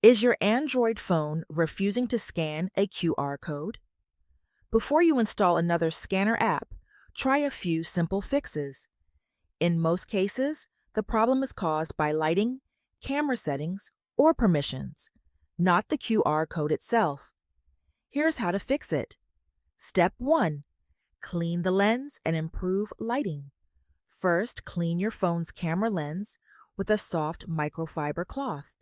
Is your Android phone refusing to scan a QR code? Before you install another scanner app, try a few simple fixes. In most cases, the problem is caused by lighting, camera settings, or permissions, not the QR code itself. Here's how to fix it. Step 1. Clean the lens and improve lighting. First, clean your phone's camera lens with a soft microfiber cloth.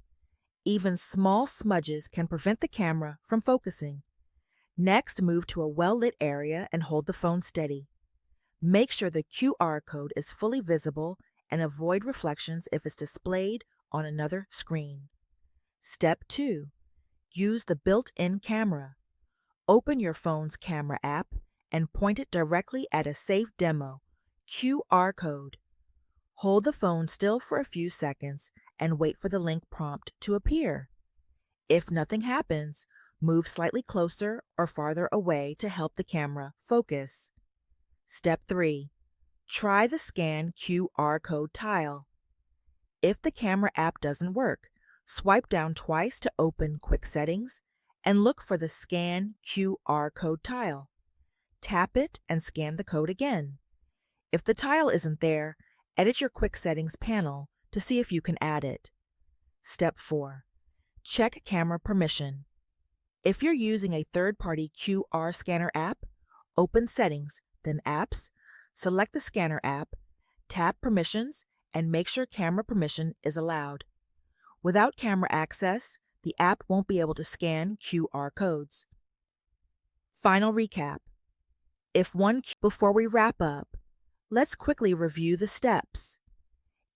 Even small smudges can prevent the camera from focusing. Next, move to a well-lit area and hold the phone steady. Make sure the QR code is fully visible and avoid reflections if it's displayed on another screen. Step 2. Use the built-in camera. Open your phone's camera app and point it directly at a safe demo QR code. Hold the phone still for a few seconds and wait for the link prompt to appear. If nothing happens, move slightly closer or farther away to help the camera focus. Step 3. Try the Scan QR code tile. If the camera app doesn't work, swipe down twice to open Quick Settings and look for the Scan QR code tile. Tap it and scan the code again. If the tile isn't there, edit your Quick Settings panel to see if you can add it. Step 4. Check camera permission. If you're using a third-party QR scanner app, open Settings, then Apps, select the scanner app, tap Permissions, and make sure camera permission is allowed. Without camera access, the app won't be able to scan QR codes. Final recap. Before we wrap up, let's quickly review the steps.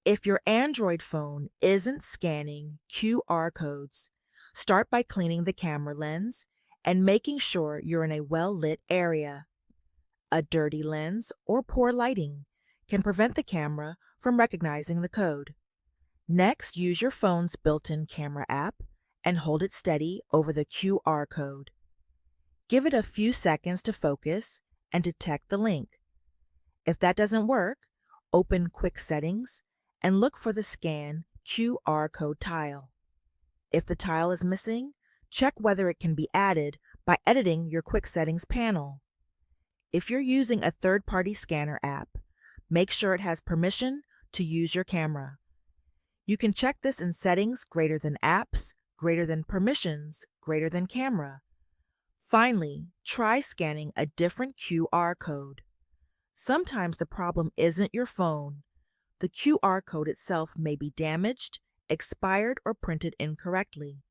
If your Android phone isn't scanning QR codes, start by cleaning the camera lens and making sure you're in a well-lit area. A dirty lens or poor lighting can prevent the camera from recognizing the code. Next, use your phone's built-in camera app and hold it steady over the QR code. Give it a few seconds to focus and detect the link. If that doesn't work, open Quick Settings and look for the Scan QR code tile. If the tile is missing, check whether it can be added by editing your Quick Settings panel. If you're using a third-party scanner app, make sure it has permission to use your camera. You can check this in Settings greater than Apps, greater than Permissions, greater than Camera. Finally, try scanning a different QR code. Sometimes the problem isn't your phone. The QR code itself may be damaged, expired, or printed incorrectly.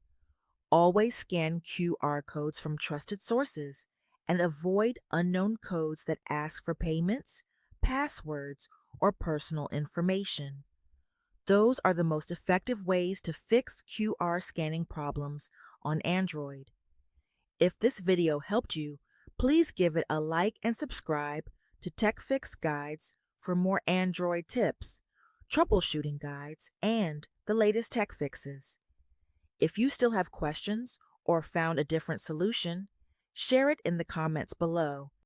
Always scan QR codes from trusted sources and avoid unknown codes that ask for payments, passwords, or personal information. Those are the most effective ways to fix QR scanning problems on Android. If this video helped you, please give it a like and subscribe to TechFix guides for more Android tips, troubleshooting guides, and the latest tech fixes. If you still have questions or found a different solution, share it in the comments below